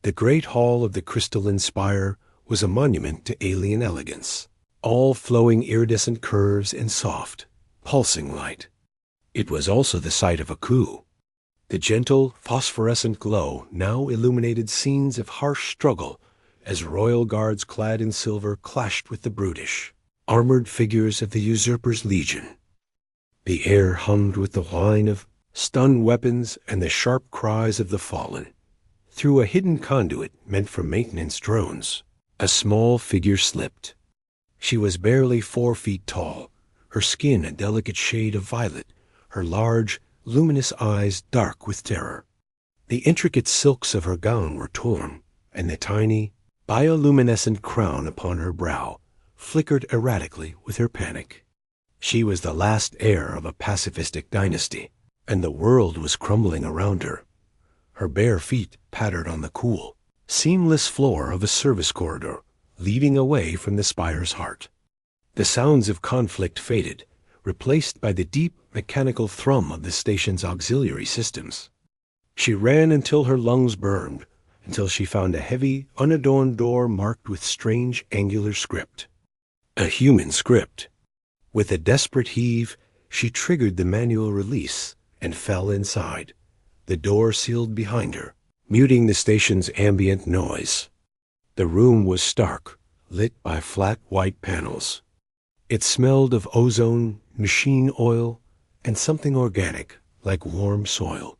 The great hall of the crystalline spire was a monument to alien elegance, all flowing iridescent curves and soft, pulsing light. It was also the site of a coup. The gentle, phosphorescent glow now illuminated scenes of harsh struggle as royal guards clad in silver clashed with the brutish, armored figures of the usurper's legion. The air hummed with the whine of stun weapons and the sharp cries of the fallen. Through a hidden conduit meant for maintenance drones, a small figure slipped. She was barely 4 feet tall, her skin a delicate shade of violet, her large, luminous eyes dark with terror. The intricate silks of her gown were torn, and the tiny, bioluminescent crown upon her brow flickered erratically with her panic. She was the last heir of a pacifistic dynasty, and the world was crumbling around her. Her bare feet pattered on the cool, seamless floor of a service corridor, leading away from the spire's heart. The sounds of conflict faded, replaced by the deep mechanical thrum of the station's auxiliary systems. She ran until her lungs burned, until she found a heavy, unadorned door marked with strange angular script. A human script. With a desperate heave, she triggered the manual release and fell inside. The door sealed behind her, muting the station's ambient noise. The room was stark, lit by flat white panels. It smelled of ozone, machine oil, and something organic, like warm soil.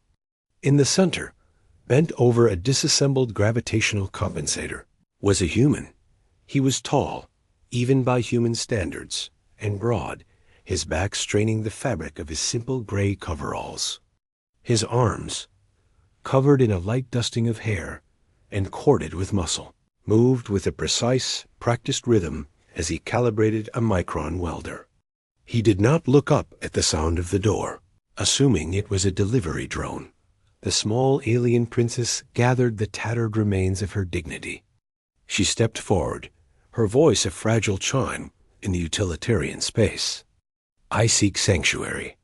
In the center, bent over a disassembled gravitational compensator, was a human. He was tall, even by human standards, and broad, his back straining the fabric of his simple gray coveralls. His arms, covered in a light dusting of hair and corded with muscle, moved with a precise, practiced rhythm as he calibrated a micron welder. He did not look up at the sound of the door, assuming it was a delivery drone. The small alien princess gathered the tattered remains of her dignity. She stepped forward, her voice a fragile chime in the utilitarian space. "I seek sanctuary."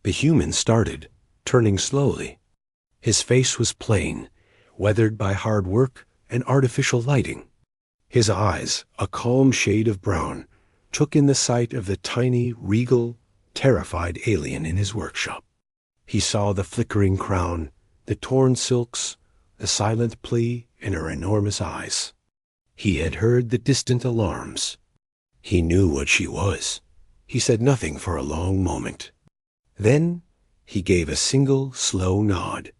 The human started, turning slowly. His face was plain, weathered by hard work and artificial lighting. His eyes, a calm shade of brown, took in the sight of the tiny, regal, terrified alien in his workshop. He saw the flickering crown, the torn silks, the silent plea in her enormous eyes. He had heard the distant alarms. He knew what she was. He said nothing for a long moment. Then he gave a single, slow nod.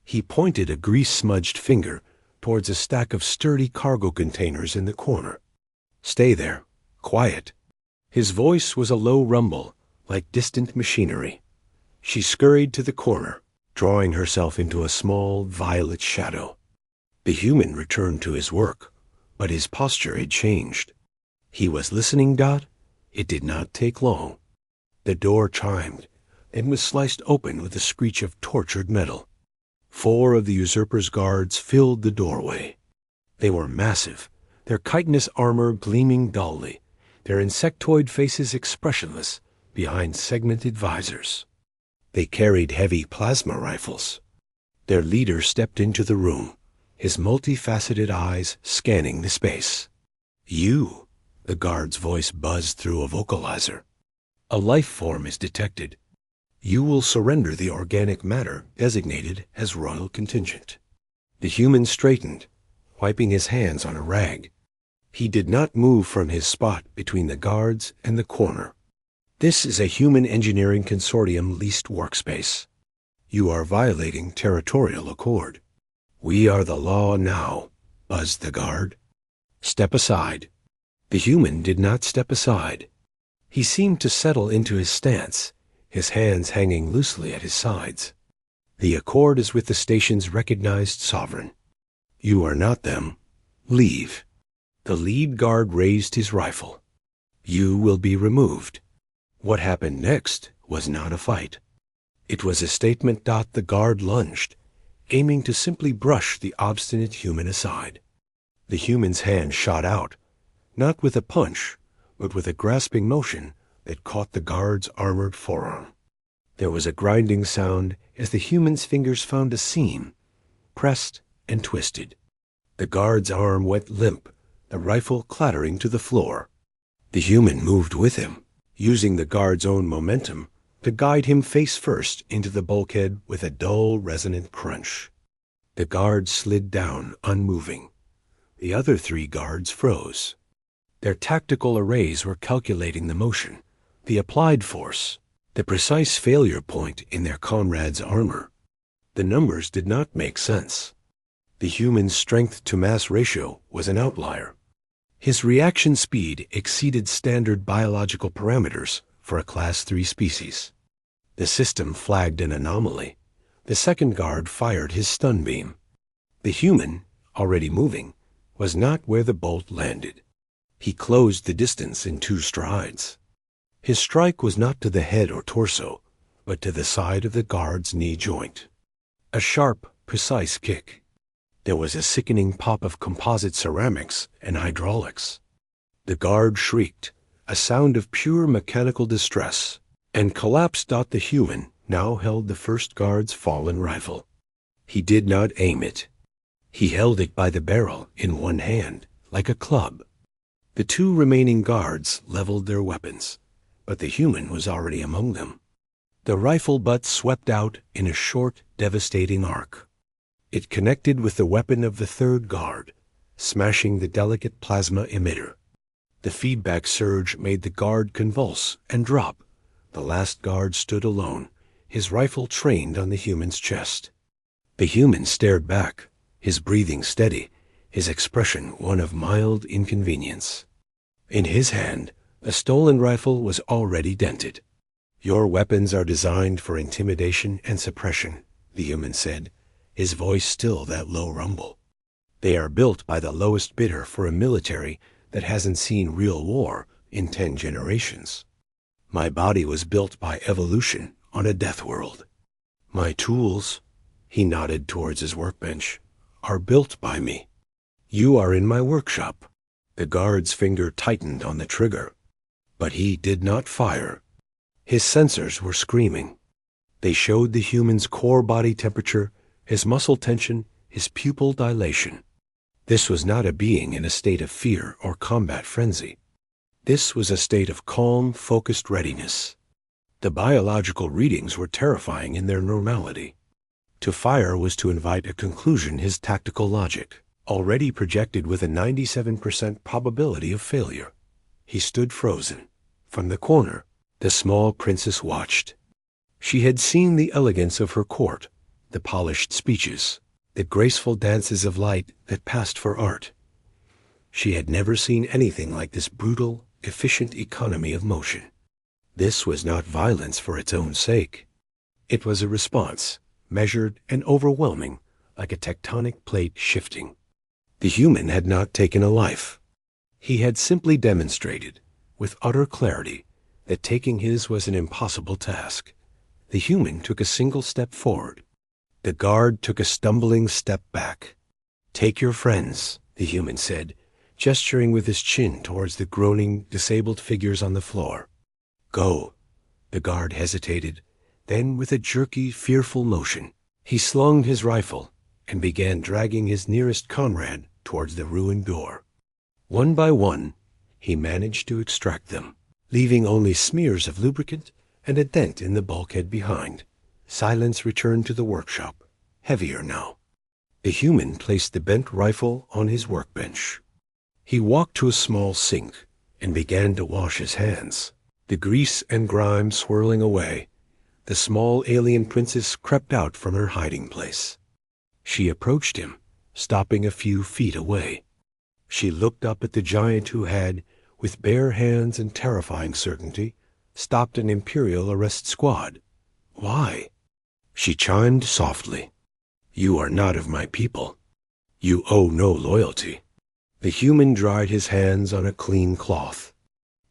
He pointed a grease-smudged finger towards a stack of sturdy cargo containers in the corner. "Stay there. Quiet." His voice was a low rumble, like distant machinery. She scurried to the corner, drawing herself into a small, violet shadow. The human returned to his work, but his posture had changed. He was listening, Dot. It did not take long. The door chimed and was sliced open with a screech of tortured metal. 4 of the usurper's guards filled the doorway. They were massive, their chitinous armor gleaming dully, their insectoid faces expressionless behind segmented visors. They carried heavy plasma rifles. Their leader stepped into the room, his multifaceted eyes scanning the space. "You," the guard's voice buzzed through a vocalizer. "A life form is detected. You will surrender the organic matter designated as royal contingent." The human straightened, wiping his hands on a rag. He did not move from his spot between the guards and the corner. "This is a human engineering consortium leased workspace. You are violating territorial accord." "We are the law now," buzzed the guard. "Step aside." The human did not step aside. He seemed to settle into his stance, his hands hanging loosely at his sides. "The accord is with the station's recognized sovereign. You are not them. Leave." The lead guard raised his rifle. "You will be removed." What happened next was not a fight. It was a statement. The guard lunged, aiming to simply brush the obstinate human aside. The human's hand shot out, not with a punch, but with a grasping motion that caught the guard's armored forearm. There was a grinding sound as the human's fingers found a seam, pressed and twisted. The guard's arm went limp, the rifle clattering to the floor. The human moved with him, using the guard's own momentum to guide him face first into the bulkhead with a dull, resonant crunch. The guard slid down, unmoving. The other 3 guards froze. Their tactical arrays were calculating the motion, the applied force, the precise failure point in their comrade's armor. The numbers did not make sense. The human's strength-to-mass ratio was an outlier. His reaction speed exceeded standard biological parameters for a Class 3 species. The system flagged an anomaly. The second guard fired his stun beam. The human, already moving, was not where the bolt landed. He closed the distance in 2 strides. His strike was not to the head or torso, but to the side of the guard's knee joint. A sharp, precise kick. There was a sickening pop of composite ceramics and hydraulics. The guard shrieked, a sound of pure mechanical distress, and collapsed. The human now held the first guard's fallen rifle. He did not aim it. He held it by the barrel in one hand, like a club. The 2 remaining guards leveled their weapons, but the human was already among them. The rifle butt swept out in a short, devastating arc. It connected with the weapon of the 3rd guard, smashing the delicate plasma emitter. The feedback surge made the guard convulse and drop. The last guard stood alone, his rifle trained on the human's chest. The human stared back, his breathing steady, his expression one of mild inconvenience. In his hand, a stolen rifle was already dented. "Your weapons are designed for intimidation and suppression," the human said, his voice still that low rumble. "They are built by the lowest bidder for a military that hasn't seen real war in 10 generations. My body was built by evolution on a death world. My tools," he nodded towards his workbench, "are built by me. You are in my workshop." The guard's finger tightened on the trigger, but he did not fire. His sensors were screaming. They showed the human's core body temperature, his muscle tension, his pupil dilation. This was not a being in a state of fear or combat frenzy. This was a state of calm, focused readiness. The biological readings were terrifying in their normality. To fire was to invite a conclusion his tactical logic already projected with a 97% probability of failure. He stood frozen. From the corner, the small princess watched. She had seen the elegance of her court, the polished speeches, the graceful dances of light that passed for art. She had never seen anything like this brutal, efficient economy of motion. This was not violence for its own sake. It was a response, measured and overwhelming, like a tectonic plate shifting. The human had not taken a life. He had simply demonstrated, with utter clarity, that taking his was an impossible task. The human took a single step forward. The guard took a stumbling step back. "Take your friends," the human said, gesturing with his chin towards the groaning, disabled figures on the floor. "Go." The guard hesitated. Then, with a jerky, fearful motion, he slung his rifle and began dragging his nearest comrade towards the ruined door. One by one, he managed to extract them, leaving only smears of lubricant and a dent in the bulkhead behind. Silence returned to the workshop, heavier now. The human placed the bent rifle on his workbench. He walked to a small sink and began to wash his hands. The grease and grime swirling away, the small alien princess crept out from her hiding place. She approached him, stopping a few feet away. She looked up at the giant who had, with bare hands and terrifying certainty, stopped an Imperial arrest squad. "Why?" She chimed softly. "You are not of my people. You owe no loyalty." The human dried his hands on a clean cloth.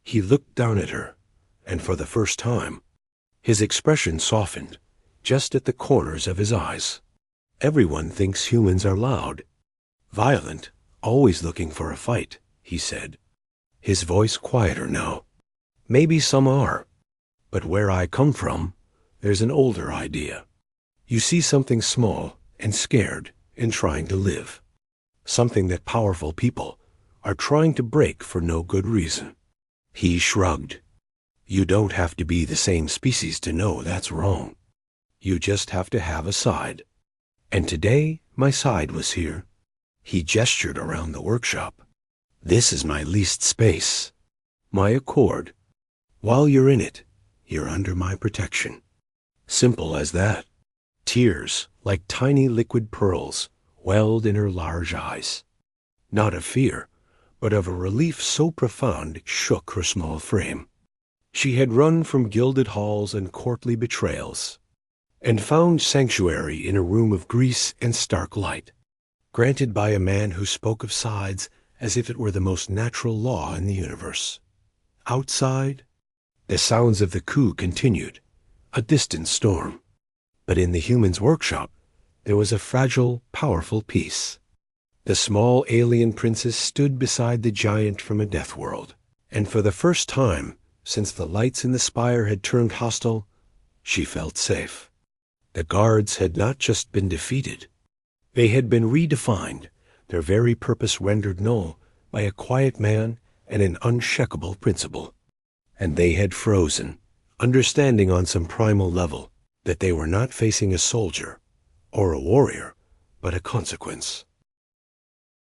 He looked down at her, and for the first time, his expression softened, just at the corners of his eyes. "Everyone thinks humans are loud, violent, always looking for a fight," he said, his voice quieter now. "Maybe some are, but where I come from, there's an older idea. You see something small and scared and trying to live. something that powerful people are trying to break for no good reason. He shrugged. You don't have to be the same species to know that's wrong. You just have to have a side. And today, my side was here. He gestured around the workshop. This is my leased space, my accord. While you're in it, you're under my protection. Simple as that. Tears, like tiny liquid pearls, welled in her large eyes. Not of fear, but of a relief so profound it shook her small frame. She had run from gilded halls and courtly betrayals, and found sanctuary in a room of grease and stark light, granted by a man who spoke of sides as if it were the most natural law in the universe. Outside, the sounds of the coup continued, a distant storm. But in the human's workshop, there was a fragile, powerful peace. The small alien princess stood beside the giant from a death world, and for the first time, since the lights in the spire had turned hostile, she felt safe. The guards had not just been defeated. They had been redefined, their very purpose rendered null by a quiet man and an unshakable principle. And they had frozen, understanding on some primal level that they were not facing a soldier or a warrior, but a consequence.